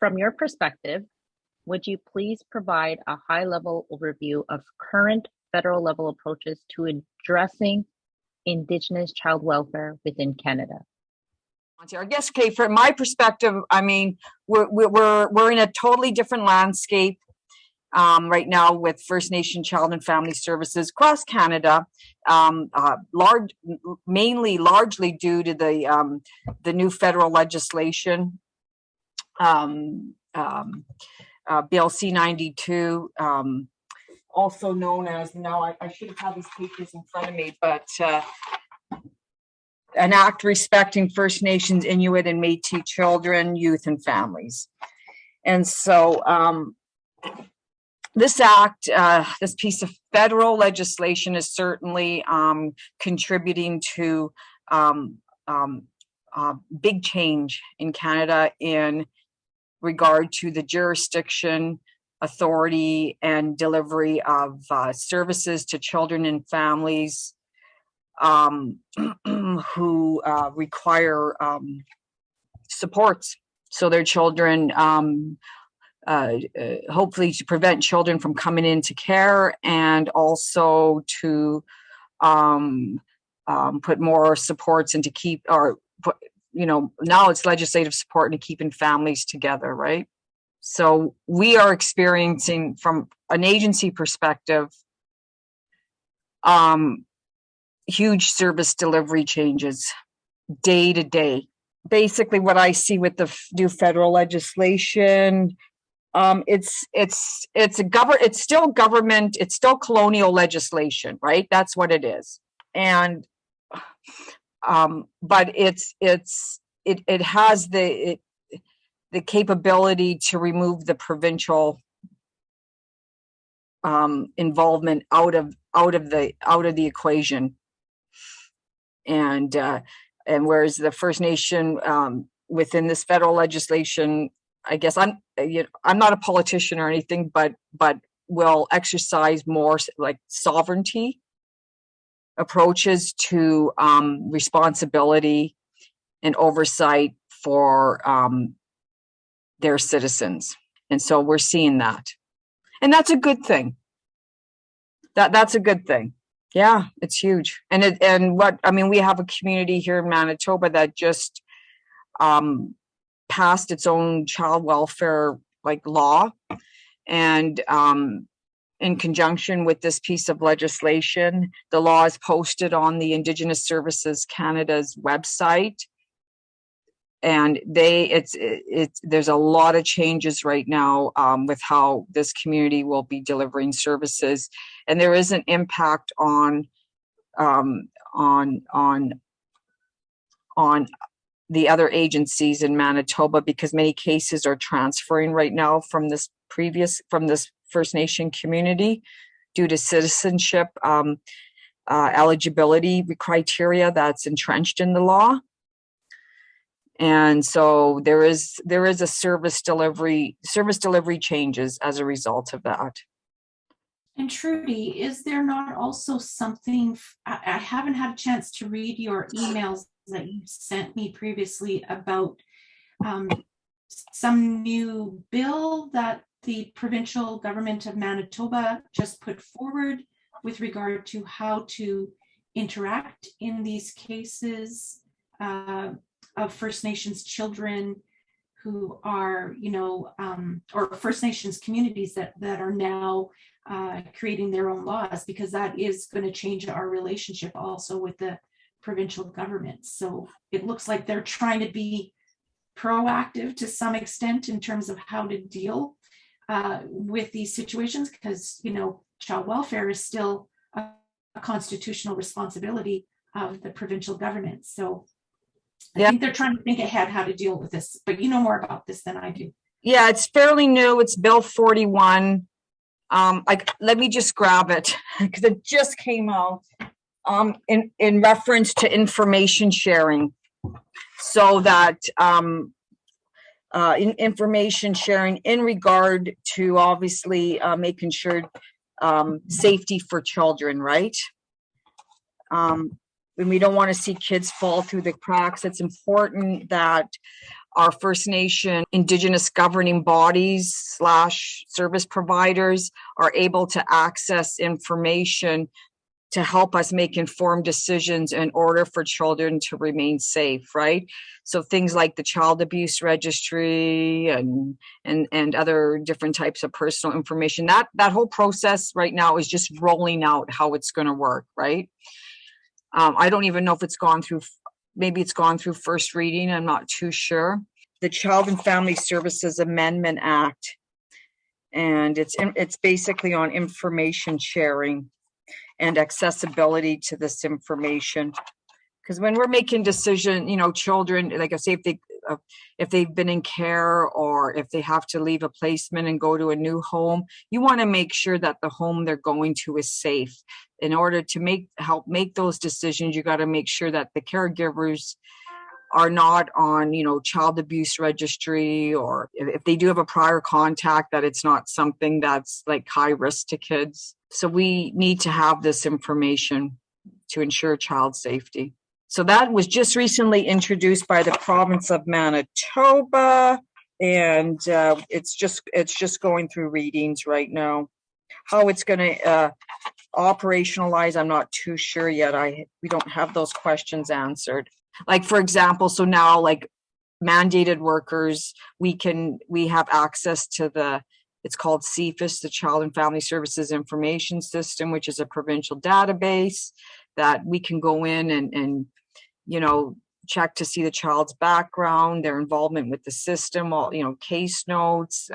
From your perspective, would you please provide a high-level overview of current federal level approaches to addressing Indigenous child welfare within Canada? I guess, okay, from my perspective, I mean, we're in a totally different landscape right now with First Nation Child and Family Services across Canada, largely due to the new federal legislation, Bill C-92, also known as, now I should have had these papers in front of me, but an act respecting First Nations, Inuit, and Métis children, youth, and families. And so this act, this piece of federal legislation is certainly contributing to big change in Canada in regard to the jurisdiction, authority, and delivery of services to children and families who require supports. So their children, hopefully to prevent children from coming into care, and also to put more supports and to keep, or put, now it's legislative support and keeping families together, right? So we are experiencing, from an agency perspective, huge service delivery changes day to day. Basically, what I see with the new federal legislation, it's still government, it's still colonial legislation, right? That's what it is. And but it has the capability to remove the provincial involvement out of the equation. And whereas the First Nation within this federal legislation, I guess I'm not a politician or anything, but will exercise more like sovereignty approaches to responsibility and oversight for their citizens. And so we're seeing that, and that's a good thing. That's a good thing. Yeah, it's huge. And we have a community here in Manitoba that just passed its own child welfare law, and in conjunction with this piece of legislation, the law is posted on the Indigenous Services Canada's website, and there's a lot of changes right now with how this community will be delivering services, and there is an impact on the other agencies in Manitoba, because many cases are transferring right now from this First Nation community due to citizenship eligibility criteria that's entrenched in the law. And so there is a service delivery changes as a result of that. And Trudy, is there not also something, I haven't had a chance to read your emails that you sent me previously about some new bill that the provincial government of Manitoba just put forward with regard to how to interact in these cases of First Nations children who are, or First Nations communities that are now creating their own laws, because that is going to change our relationship also with the provincial government. So it looks like they're trying to be proactive to some extent in terms of how to deal with these situations, because child welfare is still a constitutional responsibility of the provincial government. So I think they're trying to think ahead how to deal with this, but you know more about this than I do. Yeah, it's fairly new. It's Bill 41. Let me just grab it because it just came out in reference to information sharing. So that in information sharing in regard to obviously making sure safety for children, right? and we don't want to see kids fall through the cracks. It's important that our First Nation Indigenous governing bodies / service providers are able to access information to help us make informed decisions in order for children to remain safe, right? So things like the child abuse registry and other different types of personal information, that whole process right now is just rolling out how it's going to work, right? I don't even know if it's gone through, maybe it's gone through first reading, I'm not too sure. The Child and Family Services Amendment Act, and it's basically on information sharing and accessibility to this information. Because when we're making decision, children, like I say, if they've been in care or if they have to leave a placement and go to a new home, you want to make sure that the home they're going to is safe. In order to help make those decisions, you got to make sure that the caregivers are not on, child abuse registry, or if they do have a prior contact, that it's not something that's like high risk to kids. So we need to have this information to ensure child safety. So that was just recently introduced by the province of Manitoba, and it's just going through readings right now. How it's going to operationalize, I'm not too sure yet. We don't have those questions answered. Like, for example, so now, like, mandated workers, we have access to it's called CFIS, the Child and Family Services Information System, which is a provincial database that we can go in and check to see the child's background, their involvement with the system, all, case notes,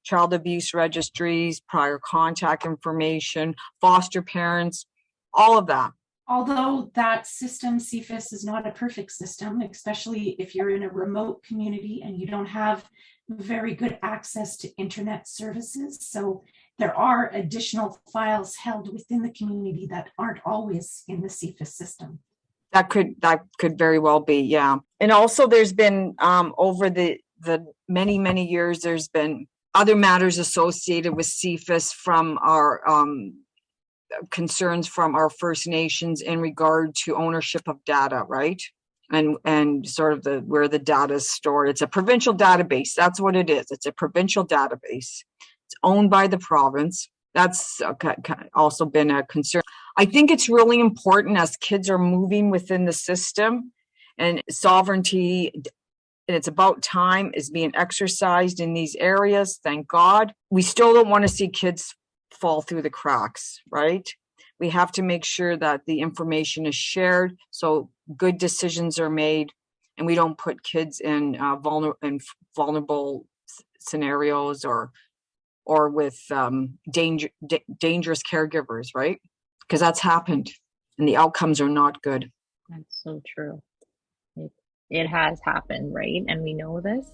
child abuse registries, prior contact information, foster parents, all of that. Although that system, CFIS, is not a perfect system, especially if you're in a remote community and you don't have very good access to internet services. So there are additional files held within the community that aren't always in the CFIS system. That could very well be, yeah. And also there's been, over the many, many years, there's been other matters associated with CFIS from our concerns from our First Nations in regard to ownership of data, right? And sort of where the data is stored. It's a provincial database. That's what it is. It's a provincial database. It's owned by the province. That's also been a concern. I think it's really important as kids are moving within the system, and sovereignty, and it's about time, is being exercised in these areas. Thank God. We still don't want to see kids fall through the cracks, right? We have to make sure that the information is shared so good decisions are made, and we don't put kids in vulnerable scenarios or with dangerous caregivers, right? Because that's happened and the outcomes are not good. That's so true. It has happened, right? And we know this.